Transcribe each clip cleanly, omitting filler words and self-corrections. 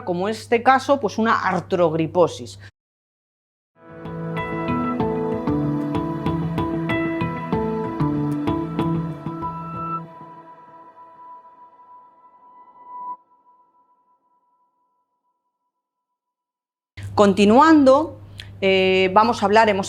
como en este caso, pues una artrogriposis. Continuando, hemos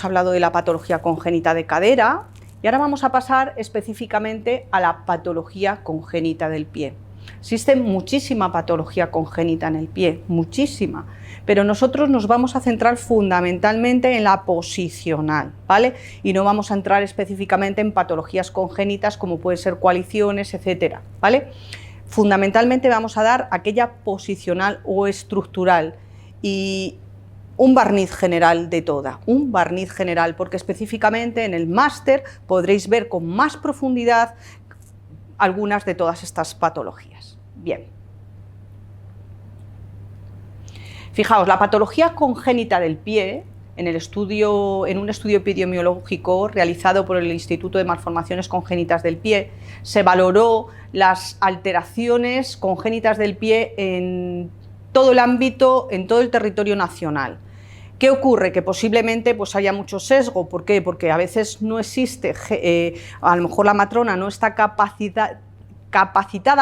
hablado de la patología congénita de cadera y ahora vamos a pasar específicamente a la patología congénita del pie. Existe muchísima patología congénita en el pie, muchísima, pero nosotros nos vamos a centrar fundamentalmente en la posicional, ¿vale? Y no vamos a entrar específicamente en patologías congénitas como pueden ser coaliciones, etcétera, ¿vale? Fundamentalmente vamos a dar aquella posicional o estructural y un barniz general de toda, un barniz general, porque específicamente en el máster podréis ver con más profundidad algunas de todas estas patologías. Bien. Fijaos, la patología congénita del pie, en un estudio epidemiológico realizado por el Instituto de Malformaciones Congénitas del Pie, se valoró las alteraciones congénitas del pie en todo el ámbito, en todo el territorio nacional. ¿Qué ocurre? Que posiblemente pues haya mucho sesgo. ¿Por qué? Porque a veces no existe, a lo mejor la matrona no está capacitada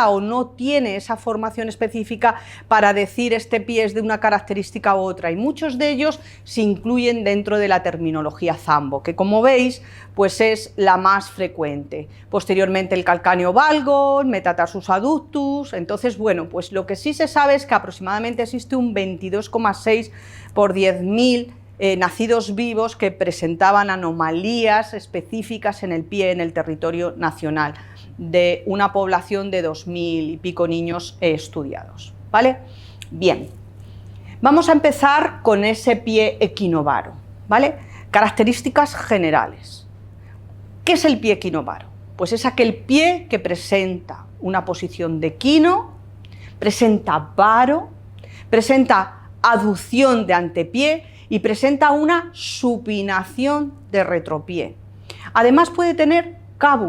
o no tiene esa formación específica para decir este pie es de una característica u otra, y muchos de ellos se incluyen dentro de la terminología Zambo, que como veis pues es la más frecuente. Posteriormente el calcáneo valgo, metatarsus adductus. Entonces, bueno, pues lo que sí se sabe es que aproximadamente existe un 22,6 por 10.000 nacidos vivos que presentaban anomalías específicas en el pie en el territorio nacional, de una población de 2.000 y pico niños estudiados, ¿vale? Bien, vamos a empezar con ese pie equinovaro, ¿vale? Características generales. ¿Qué es el pie equinovaro? Pues es aquel pie que presenta una posición de equino, presenta varo, presenta aducción de antepié y presenta una supinación de retropié. Además puede tener cabo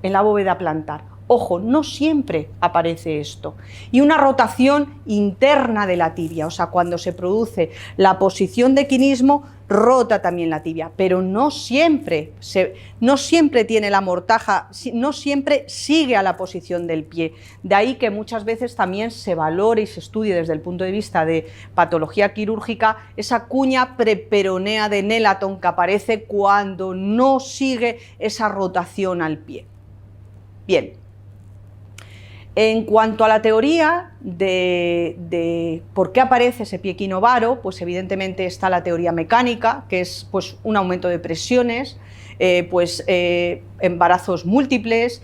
en la bóveda plantar. Ojo, no siempre aparece esto. Y una rotación interna de la tibia, o sea, cuando se produce la posición de equinismo, rota también la tibia, pero no siempre tiene la mortaja, no siempre sigue a la posición del pie. De ahí que muchas veces también se valore y se estudie desde el punto de vista de patología quirúrgica esa cuña preperonea de Nelaton que aparece cuando no sigue esa rotación al pie. Bien. En cuanto a la teoría de por qué aparece ese pie equinovaro, pues evidentemente está la teoría mecánica, que es pues un aumento de presiones, embarazos múltiples,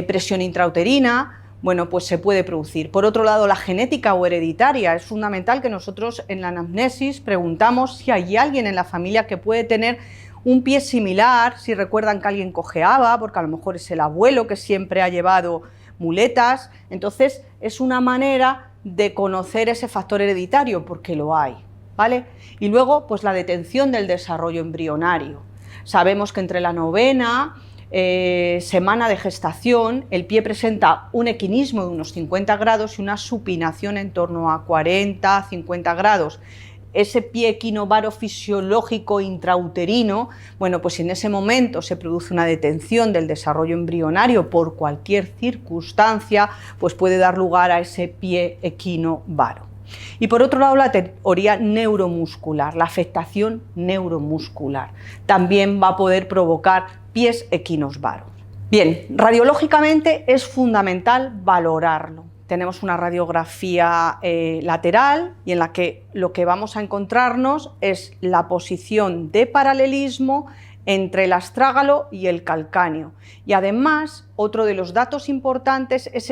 presión intrauterina, bueno, pues se puede producir. Por otro lado, la genética o hereditaria. Es fundamental que nosotros en la anamnesis preguntamos si hay alguien en la familia que puede tener un pie similar, si recuerdan que alguien cojeaba, porque a lo mejor es el abuelo que siempre ha llevado muletas. Entonces es una manera de conocer ese factor hereditario, porque lo hay, ¿vale? Y luego pues la detención del desarrollo embrionario. Sabemos que entre la 9ª semana de gestación el pie presenta un equinismo de unos 50 grados y una supinación en torno a 40-50 grados. Ese pie equinovaro fisiológico intrauterino, bueno, pues si en ese momento se produce una detención del desarrollo embrionario por cualquier circunstancia, pues puede dar lugar a ese pie equinovaro. Y por otro lado, la teoría neuromuscular, la afectación neuromuscular, también va a poder provocar pies equinosvaros. Bien, radiológicamente es fundamental valorarlo. Tenemos una radiografía lateral y en la que lo que vamos a encontrarnos es la posición de paralelismo entre el astrágalo y el calcáneo. Y además, otro de los datos importantes es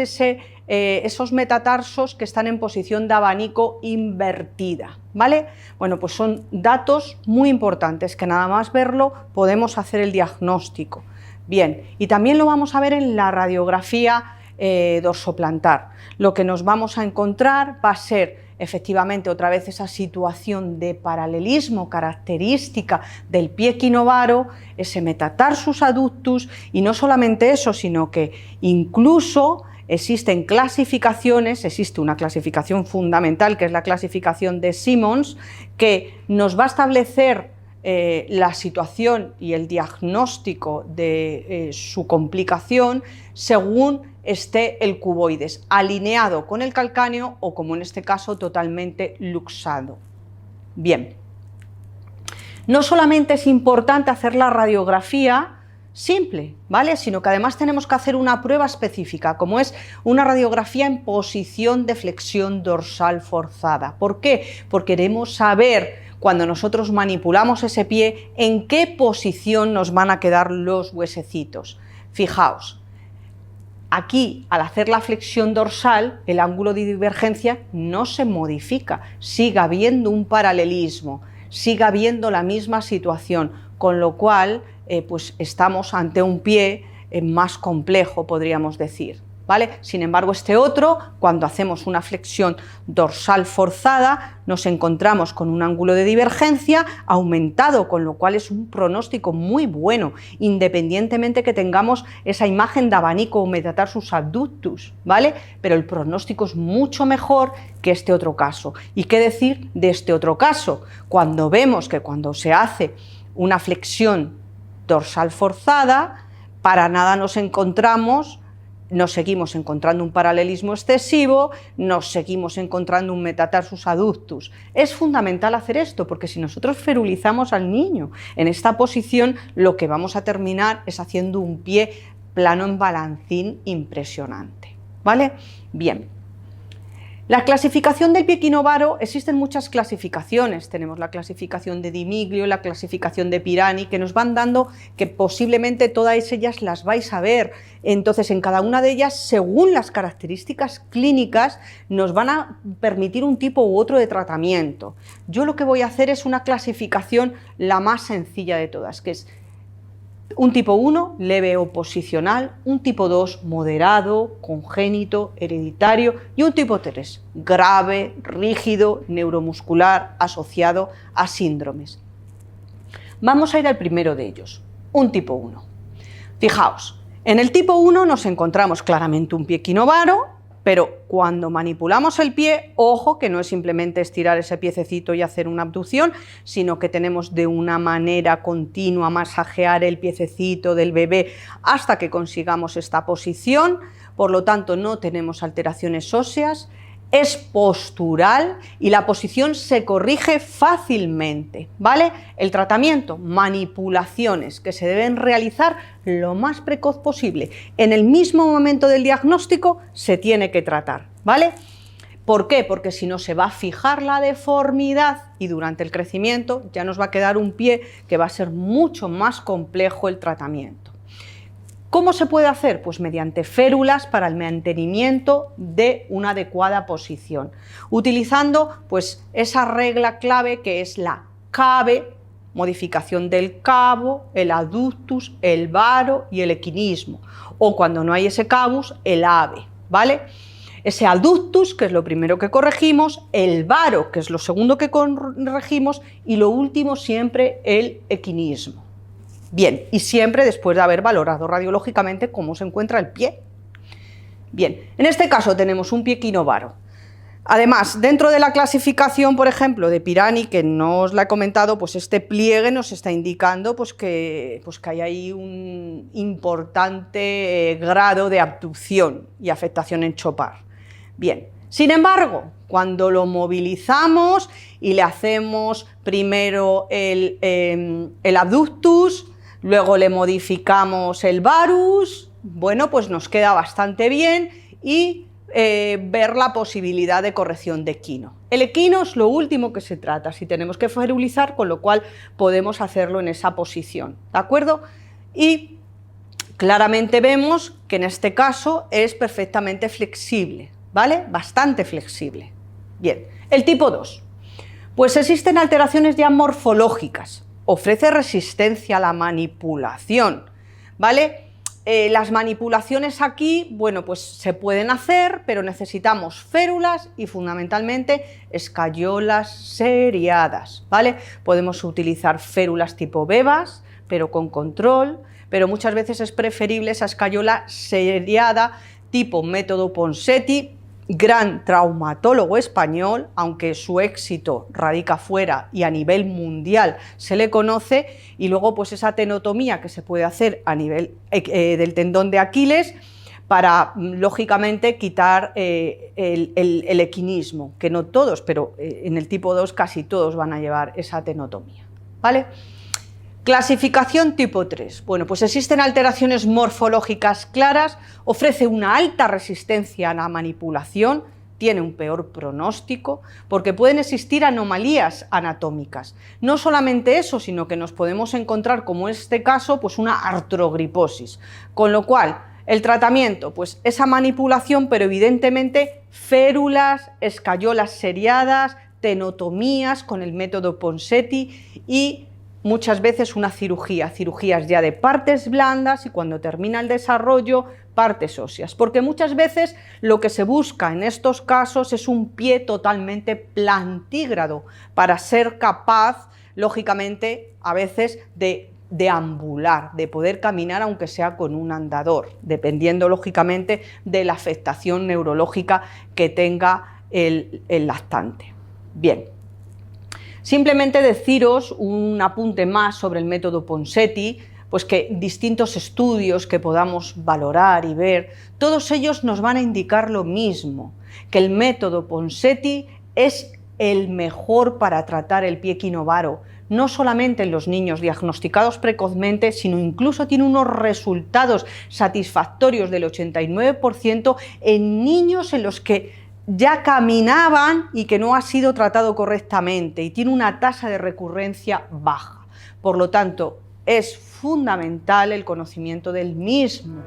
esos metatarsos que están en posición de abanico invertida, ¿vale? Bueno, pues son datos muy importantes que nada más verlo podemos hacer el diagnóstico. Bien, y también lo vamos a ver en la radiografía dorsoplantar. Lo que nos vamos a encontrar va a ser efectivamente otra vez esa situación de paralelismo característica del pie equinovaro, ese metatarsus adductus, y no solamente eso, sino que incluso existen clasificaciones, existe una clasificación fundamental que es la clasificación de Simmons, que nos va a establecer la situación y el diagnóstico de su complicación según esté el cuboides alineado con el calcáneo o, como en este caso, totalmente luxado. Bien, no solamente es importante hacer la radiografía simple, ¿vale?, sino que además tenemos que hacer una prueba específica, como es una radiografía en posición de flexión dorsal forzada. ¿Por qué? Porque queremos saber, cuando nosotros manipulamos ese pie, en qué posición nos van a quedar los huesecitos. Fijaos, aquí, al hacer la flexión dorsal, el ángulo de divergencia no se modifica, sigue habiendo un paralelismo, sigue habiendo la misma situación, con lo cual pues estamos ante un pie más complejo, podríamos decir, ¿vale? Sin embargo, este otro, cuando hacemos una flexión dorsal forzada, nos encontramos con un ángulo de divergencia aumentado, con lo cual es un pronóstico muy bueno, independientemente que tengamos esa imagen de abanico o metatarsus abductus, ¿vale? Pero el pronóstico es mucho mejor que este otro caso. ¿Y qué decir de este otro caso? Cuando vemos que cuando se hace una flexión dorsal forzada, para nada nos seguimos encontrando un paralelismo excesivo, nos seguimos encontrando un metatarsus adductus. Es fundamental hacer esto, porque si nosotros ferulizamos al niño en esta posición, lo que vamos a terminar es haciendo un pie plano en balancín impresionante, ¿vale? Bien. La clasificación del pie equinovaro, existen muchas clasificaciones, tenemos la clasificación de Di Miglio, la clasificación de Pirani, que nos van dando que posiblemente todas ellas las vais a ver. Entonces, en cada una de ellas, según las características clínicas, nos van a permitir un tipo u otro de tratamiento. Yo lo que voy a hacer es una clasificación la más sencilla de todas, que es un tipo 1, leve o posicional, un tipo 2, moderado, congénito, hereditario, y un tipo 3, grave, rígido, neuromuscular, asociado a síndromes. Vamos a ir al primero de ellos, un tipo 1. Fijaos, en el tipo 1 nos encontramos claramente un pie equinovaro, pero cuando manipulamos el pie, ojo que no es simplemente estirar ese piececito y hacer una abducción, sino que tenemos de una manera continua masajear el piececito del bebé hasta que consigamos esta posición. Por lo tanto, no tenemos alteraciones óseas, es postural y la posición se corrige fácilmente, ¿vale? El tratamiento, manipulaciones que se deben realizar lo más precoz posible. En el mismo momento del diagnóstico se tiene que tratar, ¿vale? ¿Por qué? Porque si no se va a fijar la deformidad y durante el crecimiento ya nos va a quedar un pie que va a ser mucho más complejo el tratamiento. ¿Cómo se puede hacer? Pues mediante férulas para el mantenimiento de una adecuada posición, utilizando pues esa regla clave que es la CABE, modificación del cabo, el adductus, el varo y el equinismo, o cuando no hay ese cabus, el AVE, ¿vale? Ese adductus, que es lo primero que corregimos, el varo, que es lo segundo que corregimos, y lo último siempre el equinismo. Bien, y siempre después de haber valorado radiológicamente cómo se encuentra el pie. Bien, en este caso tenemos un pie equinovaro. Además, dentro de la clasificación, por ejemplo, de Pirani, que no os la he comentado, pues este pliegue nos está indicando pues que hay ahí un importante grado de abducción y afectación en Chopard. Bien, sin embargo, cuando lo movilizamos y le hacemos primero el abductus, luego le modificamos el varus, bueno, pues nos queda bastante bien y ver la posibilidad de corrección de equino. El equino es lo último que se trata, si tenemos que ferulizar, con lo cual podemos hacerlo en esa posición, ¿de acuerdo? Y claramente vemos que en este caso es perfectamente flexible, ¿vale? Bastante flexible. Bien, el tipo 2. Pues existen alteraciones ya morfológicas. Ofrece resistencia a la manipulación, ¿vale? Las manipulaciones aquí, bueno, pues se pueden hacer, pero necesitamos férulas y fundamentalmente escayolas seriadas, ¿vale? Podemos utilizar férulas tipo bebas, pero con control, pero muchas veces es preferible esa escayola seriada tipo método Ponseti, gran traumatólogo español, aunque su éxito radica fuera y a nivel mundial se le conoce, y luego pues esa tenotomía que se puede hacer a nivel del tendón de Aquiles para, lógicamente, quitar el equinismo, que no todos, pero en el tipo 2 casi todos van a llevar esa tenotomía, ¿vale? Clasificación tipo 3. Bueno, pues existen alteraciones morfológicas claras, ofrece una alta resistencia a la manipulación, tiene un peor pronóstico, porque pueden existir anomalías anatómicas. No solamente eso, sino que nos podemos encontrar, como en este caso, pues una artrogriposis. Con lo cual, el tratamiento, pues esa manipulación, pero evidentemente férulas, escayolas seriadas, tenotomías con el método Ponseti y muchas veces una cirugías ya de partes blandas y cuando termina el desarrollo, partes óseas, porque muchas veces lo que se busca en estos casos es un pie totalmente plantígrado para ser capaz, lógicamente, a veces de deambular, de poder caminar aunque sea con un andador, dependiendo lógicamente de la afectación neurológica que tenga el lactante. Bien. Simplemente deciros un apunte más sobre el método Ponseti, pues que distintos estudios que podamos valorar y ver, todos ellos nos van a indicar lo mismo, que el método Ponseti es el mejor para tratar el pie equinovaro, no solamente en los niños diagnosticados precozmente, sino incluso tiene unos resultados satisfactorios del 89% en niños en los que ya caminaban y que no ha sido tratado correctamente y tiene una tasa de recurrencia baja. Por lo tanto, es fundamental el conocimiento del mismo.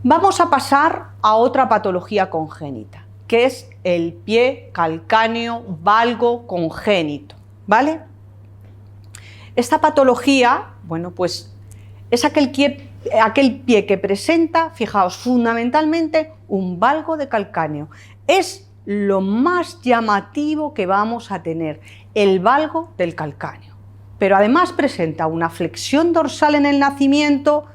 Vamos a pasar a otra patología congénita, que es el pie calcáneo valgo congénito, ¿vale? Esta patología, bueno, pues es aquel pie que presenta, fijaos, fundamentalmente un valgo de calcáneo. Es lo más llamativo que vamos a tener, el valgo del calcáneo. Pero además presenta una flexión dorsal en el nacimiento,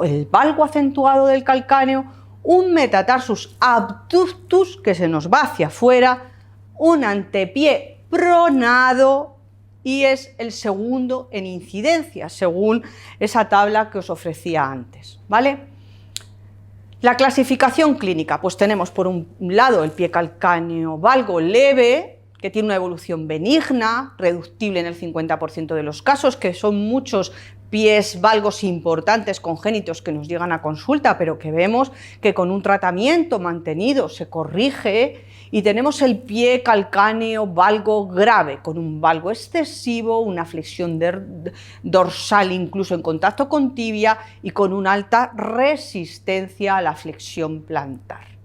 el valgo acentuado del calcáneo, un metatarsus abductus que se nos va hacia afuera, un antepié pronado y es el segundo en incidencia, según esa tabla que os ofrecía antes, ¿vale? La clasificación clínica, pues tenemos por un lado el pie calcáneo valgo leve, que tiene una evolución benigna, reductible en el 50% de los casos, que son muchos pies valgos importantes congénitos que nos llegan a consulta, pero que vemos que con un tratamiento mantenido se corrige, y tenemos el pie calcáneo valgo grave, con un valgo excesivo, una flexión dorsal incluso en contacto con tibia y con una alta resistencia a la flexión plantar.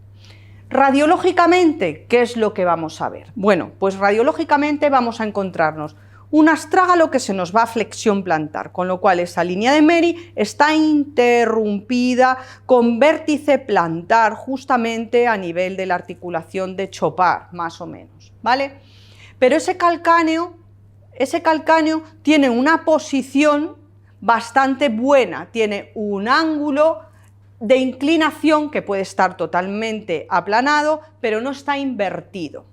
Radiológicamente, ¿qué es lo que vamos a ver? Bueno, pues radiológicamente vamos a encontrarnos un astrágalo que se nos va a flexión plantar, con lo cual esa línea de Meri está interrumpida con vértice plantar justamente a nivel de la articulación de Chopard, más o menos, ¿vale? Pero ese calcáneo tiene una posición bastante buena, tiene un ángulo de inclinación que puede estar totalmente aplanado, pero no está invertido.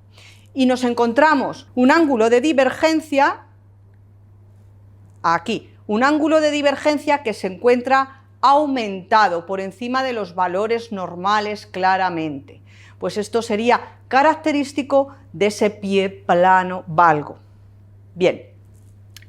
Y nos encontramos un ángulo de divergencia aquí, un ángulo de divergencia que se encuentra aumentado por encima de los valores normales claramente. Pues esto sería característico de ese pie plano valgo. Bien,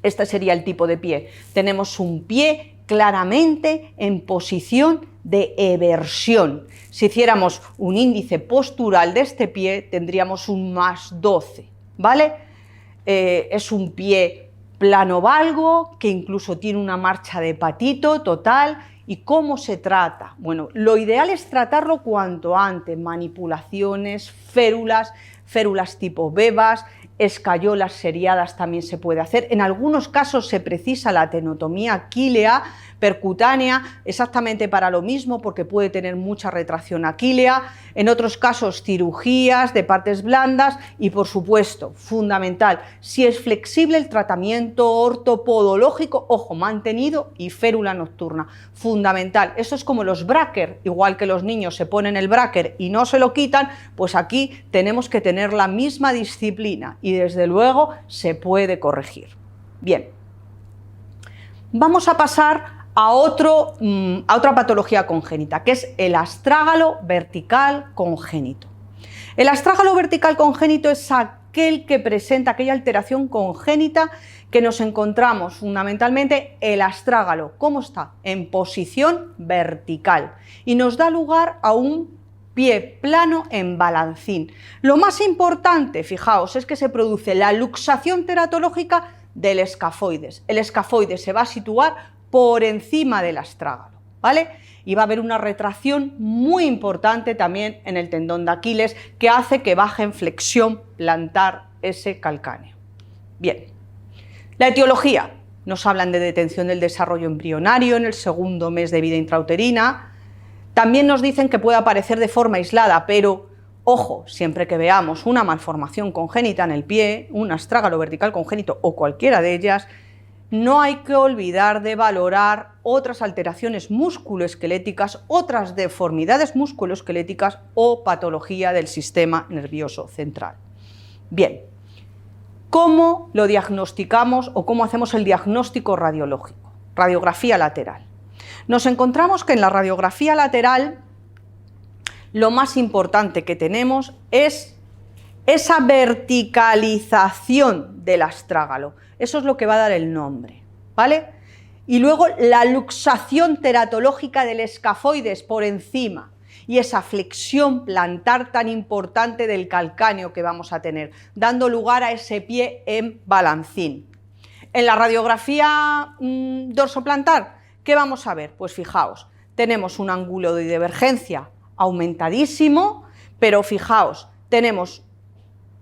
este sería el tipo de pie. Tenemos un pie claramente en posición de eversión. Si hiciéramos un índice postural de este pie, tendríamos un +12, ¿vale? Es un pie plano valgo, que incluso tiene una marcha de patito total. ¿Y cómo se trata? Bueno, lo ideal es tratarlo cuanto antes, manipulaciones, férulas tipo bebas, escayolas seriadas también se puede hacer. En algunos casos se precisa la tenotomía aquilea percutánea, exactamente para lo mismo, porque puede tener mucha retracción aquilea. En otros casos, cirugías de partes blandas y, por supuesto, fundamental, si es flexible el tratamiento ortopodológico, ojo, mantenido y férula nocturna, fundamental. Eso es como los bracker, igual que los niños se ponen el bracker y no se lo quitan, pues aquí tenemos que tener la misma disciplina y desde luego se puede corregir. Bien, vamos a pasar a otra patología congénita, que es el astrágalo vertical congénito. El astrágalo vertical congénito es aquel que presenta aquella alteración congénita que nos encontramos fundamentalmente el astrágalo, ¿cómo está? En posición vertical y nos da lugar a un pie plano en balancín. Lo más importante, fijaos, es que se produce la luxación teratológica del escafoides. El escafoides se va a situar por encima del astrágalo, ¿vale? Y va a haber una retracción muy importante también en el tendón de Aquiles que hace que baje en flexión plantar ese calcáneo. Bien, la etiología. Nos hablan de detención del desarrollo embrionario en el segundo mes de vida intrauterina. También nos dicen que puede aparecer de forma aislada, pero ojo, siempre que veamos una malformación congénita en el pie, un astrágalo vertical congénito o cualquiera de ellas, no hay que olvidar de valorar otras alteraciones musculoesqueléticas, otras deformidades musculoesqueléticas o patología del sistema nervioso central. Bien, ¿cómo lo diagnosticamos o cómo hacemos el diagnóstico radiológico? Radiografía lateral. Nos encontramos que en la radiografía lateral lo más importante que tenemos es esa verticalización del astrágalo. Eso es lo que va a dar el nombre, ¿vale? Y luego la luxación teratológica del escafoides por encima y esa flexión plantar tan importante del calcáneo que vamos a tener, dando lugar a ese pie en balancín. En la radiografía dorsoplantar, ¿qué vamos a ver? Pues fijaos, tenemos un ángulo de divergencia aumentadísimo, pero fijaos, tenemos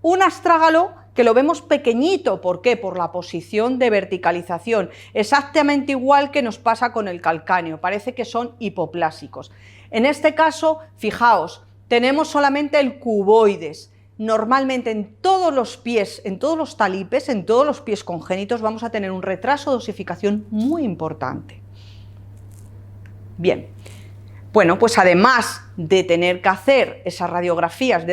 un astrágalo que lo vemos pequeñito. ¿Por qué? Por la posición de verticalización, exactamente igual que nos pasa con el calcáneo, parece que son hipoplásicos. En este caso, fijaos, tenemos solamente el cuboides. Normalmente en todos los pies, en todos los talipes, en todos los pies congénitos vamos a tener un retraso de osificación muy importante. Bien. Bueno, pues además de tener que hacer esa radiografía,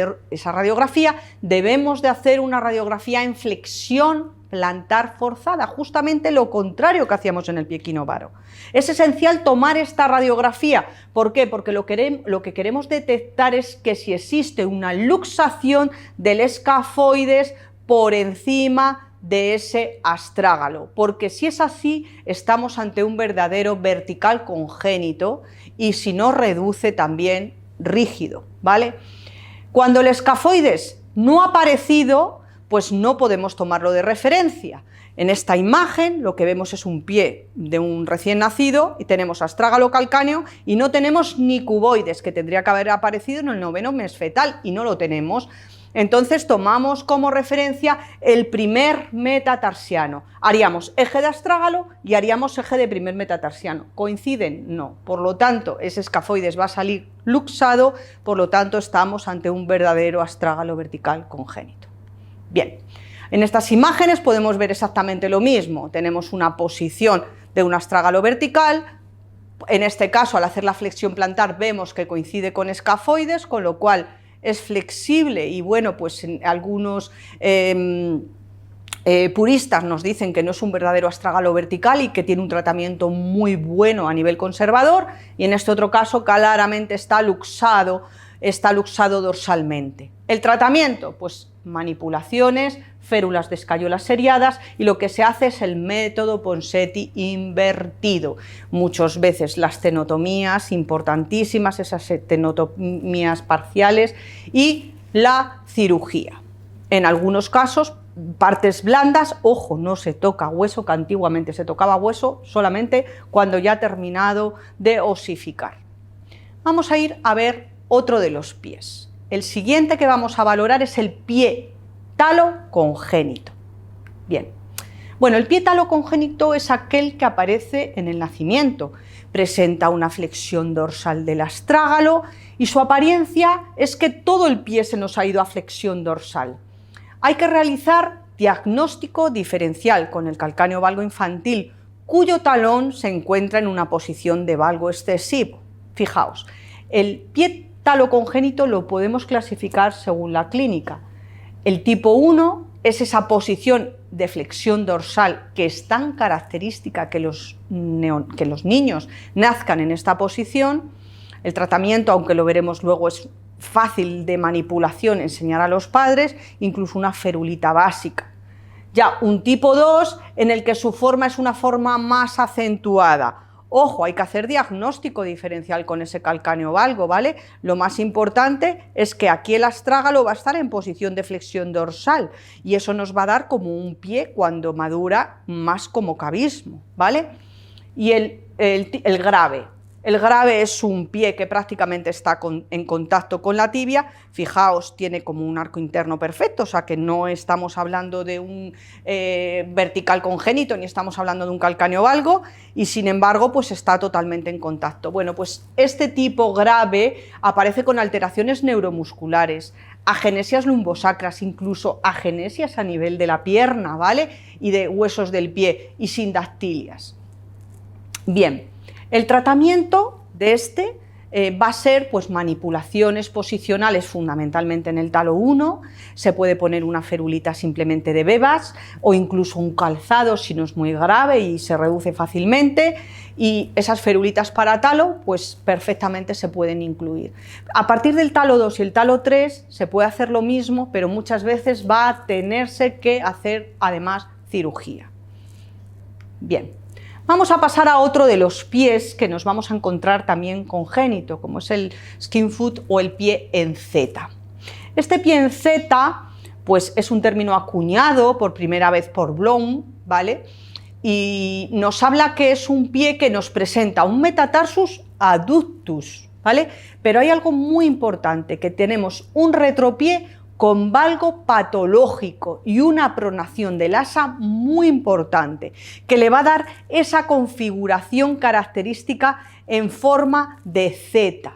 debemos de hacer una radiografía en flexión plantar forzada, justamente lo contrario que hacíamos en el pie equinovaro. Es esencial tomar esta radiografía. ¿Por qué? Porque lo que queremos detectar es que si existe una luxación del escafoides por encima de ese astrágalo, porque si es así estamos ante un verdadero vertical congénito y si no reduce también rígido, ¿vale? Cuando el escafoides no ha aparecido, pues no podemos tomarlo de referencia. En esta imagen lo que vemos es un pie de un recién nacido y tenemos astrágalo calcáneo y no tenemos ni cuboides, que tendría que haber aparecido en el 9º mes fetal y no lo tenemos. Entonces tomamos como referencia el primer metatarsiano. Haríamos eje de astrágalo y haríamos eje de primer metatarsiano. ¿Coinciden? No. Por lo tanto, ese escafoides va a salir luxado, por lo tanto estamos ante un verdadero astrágalo vertical congénito. Bien, en estas imágenes podemos ver exactamente lo mismo. Tenemos una posición de un astrágalo vertical. En este caso, al hacer la flexión plantar, vemos que coincide con escafoides, con lo cual es flexible y bueno, pues algunos puristas nos dicen que no es un verdadero astrágalo vertical y que tiene un tratamiento muy bueno a nivel conservador, y en este otro caso claramente está luxado está luxado dorsalmente. El tratamiento, pues manipulaciones, férulas de escayola seriadas, y lo que se hace es el método Ponseti invertido. Muchas veces las tenotomías importantísimas, esas tenotomías parciales, y la cirugía. En algunos casos, partes blandas, ojo, no se toca hueso, que antiguamente se tocaba hueso solamente cuando ya ha terminado de osificar. Vamos a ir a ver otro de los pies. El siguiente que vamos a valorar es el pie talo congénito. Bien, bueno, el pie talo congénito es aquel que aparece en el nacimiento. Presenta una flexión dorsal del astrágalo y su apariencia es que todo el pie se nos ha ido a flexión dorsal. Hay que realizar diagnóstico diferencial con el calcáneo valgo infantil, cuyo talón se encuentra en una posición de valgo excesivo. Fijaos, el pie talo congénito lo podemos clasificar según la clínica. El tipo 1 es esa posición de flexión dorsal que es tan característica que los niños nazcan en esta posición. El tratamiento, aunque lo veremos luego, es fácil de manipulación, enseñar a los padres, incluso una ferulita básica. Ya un tipo 2 en el que su forma es una forma más acentuada. Ojo, hay que hacer diagnóstico diferencial con ese calcáneo valgo, ¿vale? Lo más importante es que aquí el astrágalo va a estar en posición de flexión dorsal y eso nos va a dar como un pie cuando madura más como cabismo, ¿vale? Y el grave. El grave es un pie que prácticamente está en contacto con la tibia. Fijaos, tiene como un arco interno perfecto, o sea que no estamos hablando de un vertical congénito ni estamos hablando de un calcáneo valgo, y sin embargo pues está totalmente en contacto. Bueno, pues este tipo grave aparece con alteraciones neuromusculares, agenesias lumbosacras, incluso agenesias a nivel de la pierna, ¿vale? Y de huesos del pie y sindactilias. Bien. El tratamiento de este va a ser pues, manipulaciones posicionales fundamentalmente en el talo 1, se puede poner una ferulita simplemente de bebas o incluso un calzado si no es muy grave y se reduce fácilmente, y esas ferulitas para talo pues perfectamente se pueden incluir. A partir del talo 2 y el talo 3 se puede hacer lo mismo, pero muchas veces va a tenerse que hacer además cirugía. Bien. Vamos a pasar a otro de los pies que nos vamos a encontrar también congénito, como es el skin foot o el pie en Z. Este pie en Z pues es un término acuñado por primera vez por Bloom, ¿vale? Y nos habla que es un pie que nos presenta un metatarsus adductus, ¿vale? Pero hay algo muy importante, que tenemos un retropié con valgo patológico y una pronación del asa muy importante, que le va a dar esa configuración característica en forma de Z.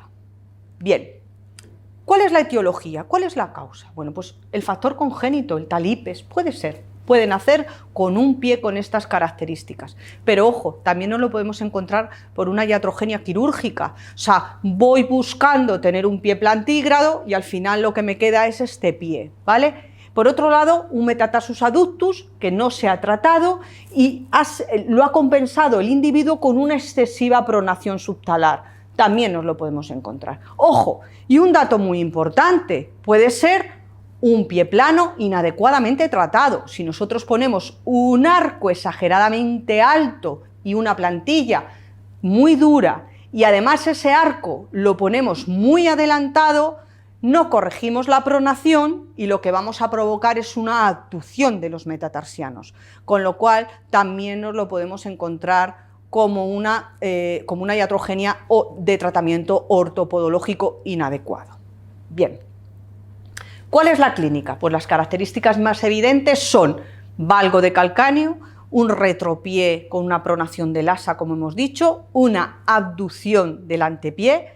Bien, ¿cuál es la etiología? ¿Cuál es la causa? Bueno, pues el factor congénito, el talipes, puede ser. Puede nacer con un pie con estas características, pero ojo, también nos lo podemos encontrar por una iatrogenia quirúrgica, o sea, voy buscando tener un pie plantígrado y al final lo que me queda es este pie, ¿vale? Por otro lado, un metatarsus adductus que no se ha tratado y lo ha compensado el individuo con una excesiva pronación subtalar, también nos lo podemos encontrar. Ojo, y un dato muy importante, puede ser un pie plano inadecuadamente tratado. Si nosotros ponemos un arco exageradamente alto y una plantilla muy dura y además ese arco lo ponemos muy adelantado, no corregimos la pronación y lo que vamos a provocar es una abducción de los metatarsianos, con lo cual también nos lo podemos encontrar como una iatrogenia o de tratamiento ortopodológico inadecuado. Bien. ¿Cuál es la clínica? Pues las características más evidentes son valgo de calcáneo, un retropié con una pronación del asa, como hemos dicho, una abducción del antepié,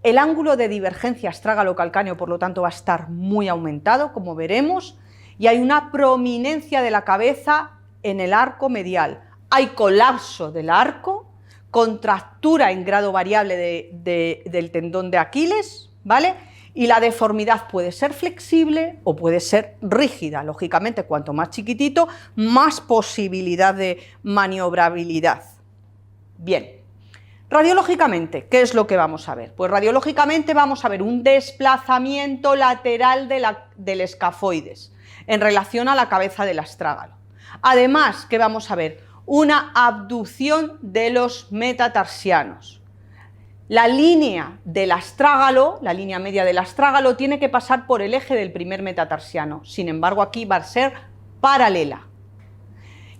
el ángulo de divergencia astrágalo-calcáneo, por lo tanto, va a estar muy aumentado, como veremos, y hay una prominencia de la cabeza en el arco medial. Hay colapso del arco, contractura en grado variable del tendón de Aquiles, ¿vale? Y la deformidad puede ser flexible o puede ser rígida. Lógicamente, cuanto más chiquitito, más posibilidad de maniobrabilidad. Bien, Radiológicamente, ¿qué es lo que vamos a ver? Pues radiológicamente vamos a ver un desplazamiento lateral del escafoides en relación a la cabeza del astrágalo. Además, ¿qué vamos a ver? Una abducción de los metatarsianos. La línea del astrágalo, la línea media del astrágalo, tiene que pasar por el eje del primer metatarsiano. Sin embargo, aquí va a ser paralela.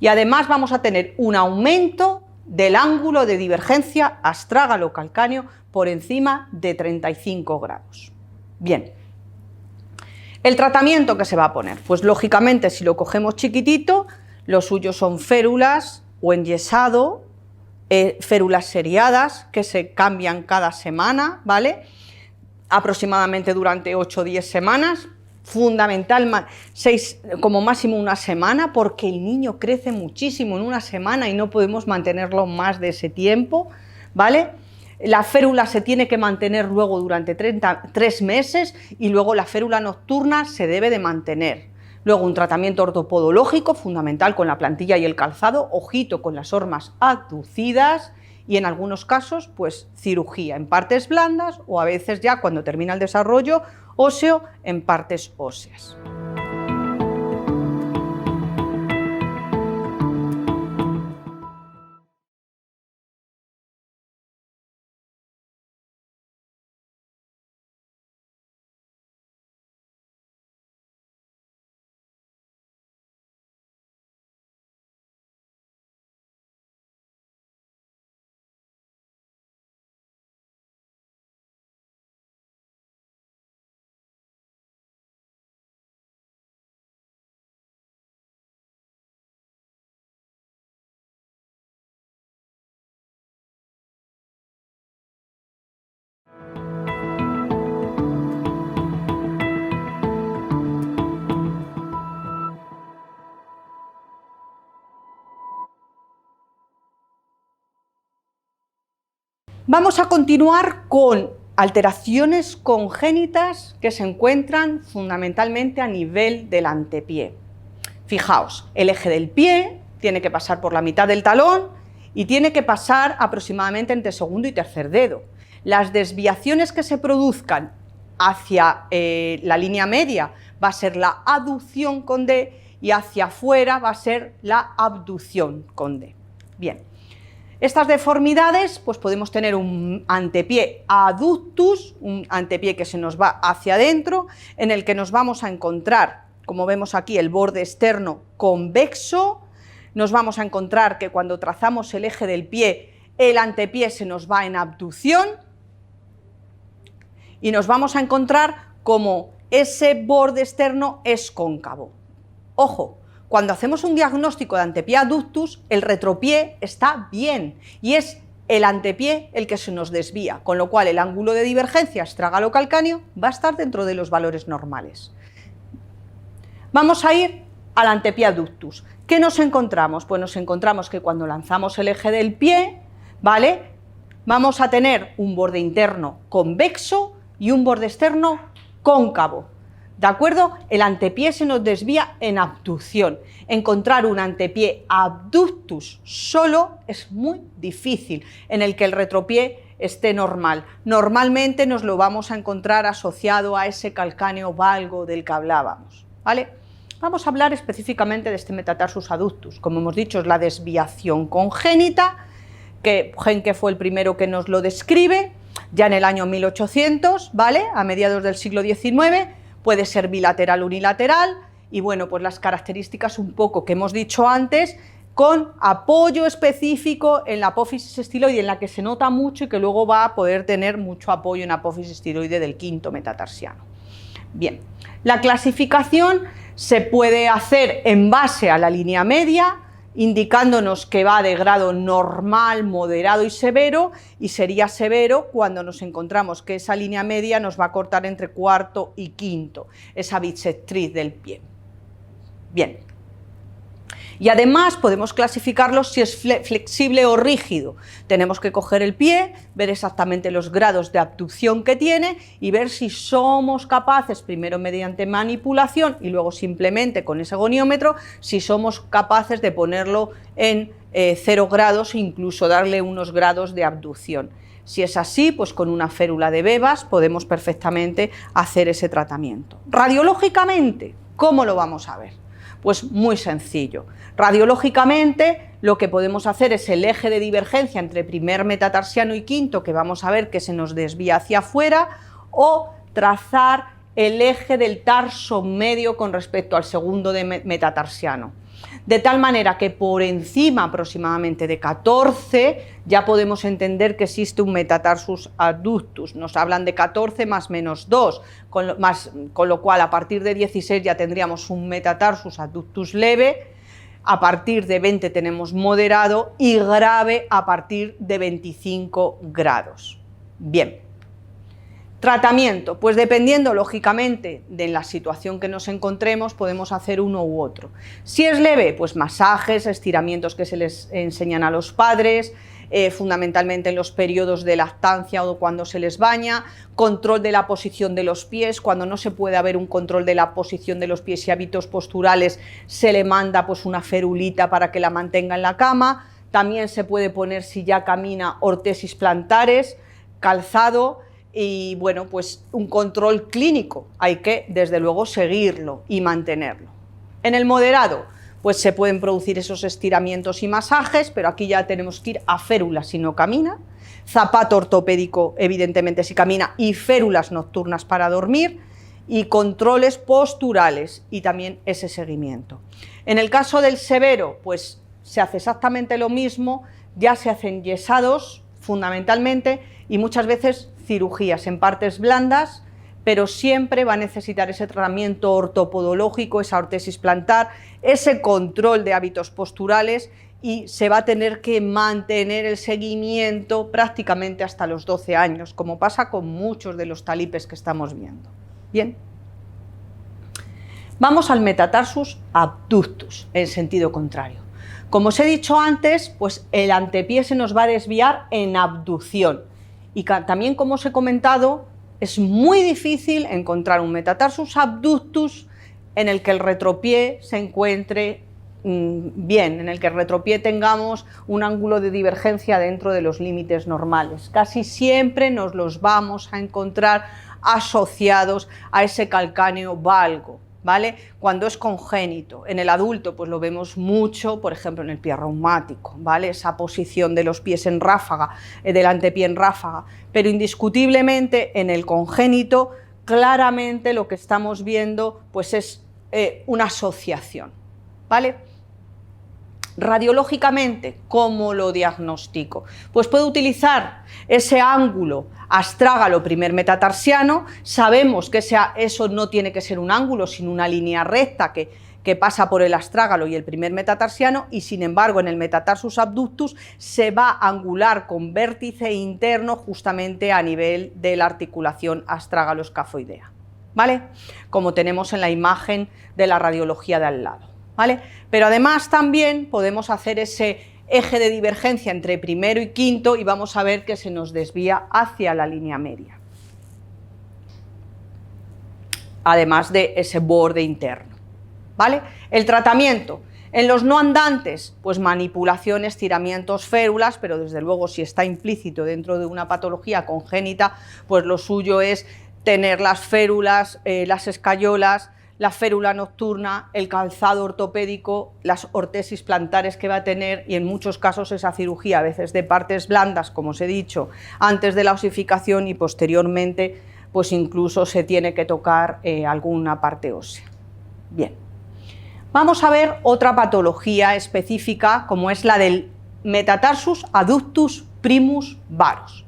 Y además vamos a tener un aumento del ángulo de divergencia astrágalo-calcáneo por encima de 35 grados. Bien, el tratamiento que se va a poner, pues lógicamente si lo cogemos chiquitito, lo suyo son férulas o enyesado, férulas seriadas que se cambian cada semana, ¿vale? Aproximadamente durante 8 o 10 semanas, fundamental 6, como máximo una semana, porque el niño crece muchísimo en una semana y no podemos mantenerlo más de ese tiempo, ¿vale? La férula se tiene que mantener luego durante 3 meses y luego la férula nocturna se debe de mantener. Luego un tratamiento ortopodológico fundamental con la plantilla y el calzado, ojito con las hormas abducidas y en algunos casos pues cirugía en partes blandas o a veces ya cuando termina el desarrollo óseo en partes óseas. Vamos a continuar con alteraciones congénitas que se encuentran fundamentalmente a nivel del antepié. Fijaos, el eje del pie tiene que pasar por la mitad del talón y tiene que pasar aproximadamente entre segundo y tercer dedo. Las desviaciones que se produzcan hacia la línea media va a ser la aducción con D y hacia afuera va a ser la abducción con D. Bien. Estas deformidades, pues podemos tener un antepié adductus, un antepié que se nos va hacia adentro, en el que nos vamos a encontrar, como vemos aquí, el borde externo convexo. Nos vamos a encontrar que cuando trazamos el eje del pie, el antepié se nos va en abducción y nos vamos a encontrar como ese borde externo es cóncavo. Ojo, cuando hacemos un diagnóstico de antepié adductus, el retropié está bien y es el antepié el que se nos desvía, con lo cual el ángulo de divergencia astrágalo-calcáneo va a estar dentro de los valores normales. Vamos a ir al antepié adductus. ¿Qué nos encontramos? Pues nos encontramos que cuando lanzamos el eje del pie, ¿vale?, vamos a tener un borde interno convexo y un borde externo cóncavo. ¿De acuerdo? El antepié se nos desvía en abducción. Encontrar un antepié abductus solo es muy difícil, en el que el retropié esté normal. Normalmente nos lo vamos a encontrar asociado a ese calcáneo valgo del que hablábamos, ¿vale? Vamos a hablar específicamente de este metatarsus adductus. Como hemos dicho, es la desviación congénita, que Henke fue el primero que nos lo describe, ya en el año 1800, ¿vale?, a mediados del siglo XIX. Puede ser bilateral o unilateral y bueno, pues las características un poco que hemos dicho antes, con apoyo específico en la apófisis estiloide, en la que se nota mucho y que luego va a poder tener mucho apoyo en la apófisis estiloide del quinto metatarsiano. Bien, la clasificación se puede hacer en base a la línea media, indicándonos que va de grado normal, moderado y severo, y sería severo cuando nos encontramos que esa línea media nos va a cortar entre cuarto y quinto, esa bisectriz del pie. Bien. Y además podemos clasificarlos si es flexible o rígido. Tenemos que coger el pie, ver exactamente los grados de abducción que tiene y ver si somos capaces, primero mediante manipulación y luego simplemente con ese goniómetro, si somos capaces de ponerlo en 0 grados e incluso darle unos grados de abducción. Si es así, pues con una férula de Bebas podemos perfectamente hacer ese tratamiento. Radiológicamente, ¿cómo lo vamos a ver? Pues muy sencillo. Radiológicamente lo que podemos hacer es el eje de divergencia entre primer metatarsiano y quinto, que vamos a ver que se nos desvía hacia afuera, o trazar el eje del tarso medio con respecto al segundo metatarsiano. De tal manera que por encima aproximadamente de 14 ya podemos entender que existe un metatarsus adductus. Nos hablan de 14 más menos 2, con lo cual a partir de 16 ya tendríamos un metatarsus adductus leve, a partir de 20 tenemos moderado y grave a partir de 25 grados. Bien. Tratamiento, pues dependiendo lógicamente de la situación que nos encontremos podemos hacer uno u otro. Si es leve, pues masajes, estiramientos que se les enseñan a los padres, fundamentalmente en los periodos de lactancia o cuando se les baña, control de la posición de los pies, cuando no se puede haber un control de la posición de los pies y hábitos posturales se le manda pues una ferulita para que la mantenga en la cama, también se puede poner si ya camina órtesis plantares, calzado, y bueno, pues un control clínico, hay que desde luego seguirlo y mantenerlo. En el moderado, pues se pueden producir esos estiramientos y masajes, pero aquí ya tenemos que ir a férula si no camina, zapato ortopédico evidentemente si camina y férulas nocturnas para dormir, y controles posturales y también ese seguimiento. En el caso del severo, pues se hace exactamente lo mismo, ya se hacen yesados fundamentalmente y muchas veces cirugías en partes blandas, pero siempre va a necesitar ese tratamiento ortopodológico, esa ortesis plantar, ese control de hábitos posturales y se va a tener que mantener el seguimiento prácticamente hasta los 12 años, como pasa con muchos de los talipes que estamos viendo. Bien. Vamos al metatarsus abductus, en sentido contrario. Como os he dicho antes, pues el antepié se nos va a desviar en abducción. Y también, como os he comentado, es muy difícil encontrar un metatarsus abductus en el que el retropié se encuentre bien, en el que el retropié tengamos un ángulo de divergencia dentro de los límites normales. Casi siempre nos los vamos a encontrar asociados a ese calcáneo valgo, ¿vale? Cuando es congénito. En el adulto pues lo vemos mucho, por ejemplo en el pie reumático, ¿vale? Esa posición de los pies en ráfaga, del antepié en ráfaga, pero indiscutiblemente en el congénito claramente lo que estamos viendo pues es una asociación, ¿vale? Radiológicamente, ¿cómo lo diagnostico? Pues puedo utilizar ese ángulo astrágalo primer metatarsiano, sabemos que eso no tiene que ser un ángulo, sino una línea recta que pasa por el astrágalo y el primer metatarsiano, y sin embargo en el metatarsus abductus se va a angular con vértice interno justamente a nivel de la articulación astrágalo-escafoidea, ¿vale? Como tenemos en la imagen de la radiología de al lado, ¿vale? Pero además también podemos hacer ese eje de divergencia entre primero y quinto y vamos a ver que se nos desvía hacia la línea media, además de ese borde interno, ¿vale? El tratamiento en los no andantes, pues manipulación, estiramientos, férulas, pero desde luego si está implícito dentro de una patología congénita, pues lo suyo es tener las férulas, las escayolas, la férula nocturna, el calzado ortopédico, las ortesis plantares que va a tener y en muchos casos esa cirugía, a veces de partes blandas, como os he dicho, antes de la osificación y posteriormente pues incluso se tiene que tocar alguna parte ósea. Bien, vamos a ver otra patología específica como es la del metatarsus adductus primus varus.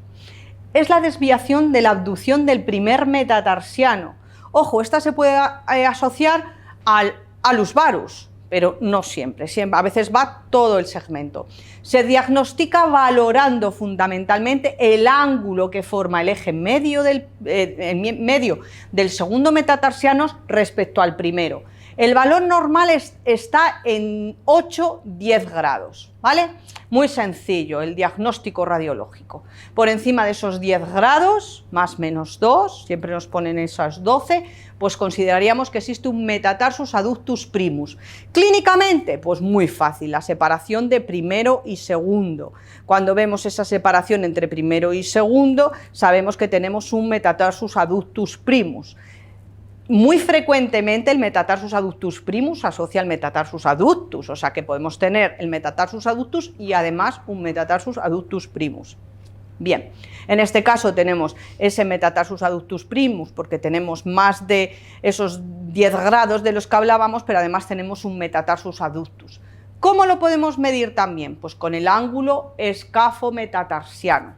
Es la desviación de la abducción del primer metatarsiano. Ojo, esta se puede asociar al alus varus, pero no siempre, a veces va todo el segmento. Se diagnostica valorando fundamentalmente el ángulo que forma el eje medio del segundo metatarsiano respecto al primero. El valor normal está en 8-10 grados, ¿vale? Muy sencillo el diagnóstico radiológico. Por encima de esos 10 grados, más menos 2, siempre nos ponen esas 12, pues consideraríamos que existe un metatarsus adductus primus. Clínicamente, pues muy fácil, la separación de primero y segundo. Cuando vemos esa separación entre primero y segundo, sabemos que tenemos un metatarsus adductus primus. Muy frecuentemente el metatarsus adductus primus se asocia al metatarsus adductus, o sea que podemos tener el metatarsus adductus y además un metatarsus adductus primus. Bien, en este caso tenemos ese metatarsus adductus primus porque tenemos más de esos 10 grados de los que hablábamos, pero además tenemos un metatarsus adductus. ¿Cómo lo podemos medir también? Pues con el ángulo escafo-metatarsiano.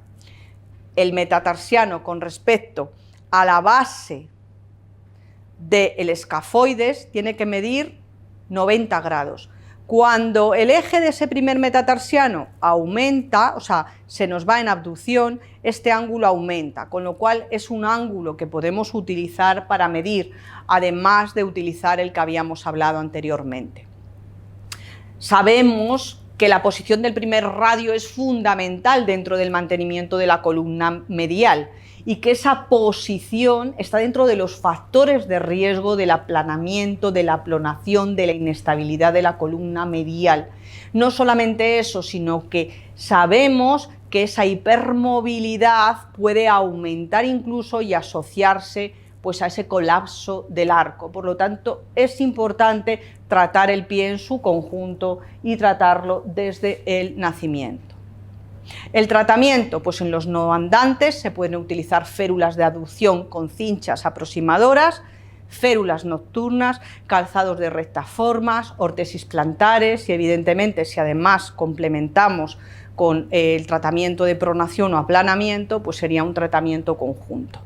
El metatarsiano con respecto a la base del escafoides tiene que medir 90 grados. Cuando el eje de ese primer metatarsiano aumenta, o sea, se nos va en abducción, este ángulo aumenta, con lo cual es un ángulo que podemos utilizar para medir, además de utilizar el que habíamos hablado anteriormente. Sabemos que la posición del primer radio es fundamental dentro del mantenimiento de la columna medial y que esa posición está dentro de los factores de riesgo del aplanamiento, de la aplonación, de la inestabilidad de la columna medial. No solamente eso, sino que sabemos que esa hipermovilidad puede aumentar incluso y asociarse pues, a ese colapso del arco. Por lo tanto, es importante tratar el pie en su conjunto y tratarlo desde el nacimiento. El tratamiento, pues en los no andantes se pueden utilizar férulas de aducción con cinchas aproximadoras, férulas nocturnas, calzados de rectas formas, órtesis plantares y evidentemente si además complementamos con el tratamiento de pronación o aplanamiento, pues sería un tratamiento conjunto.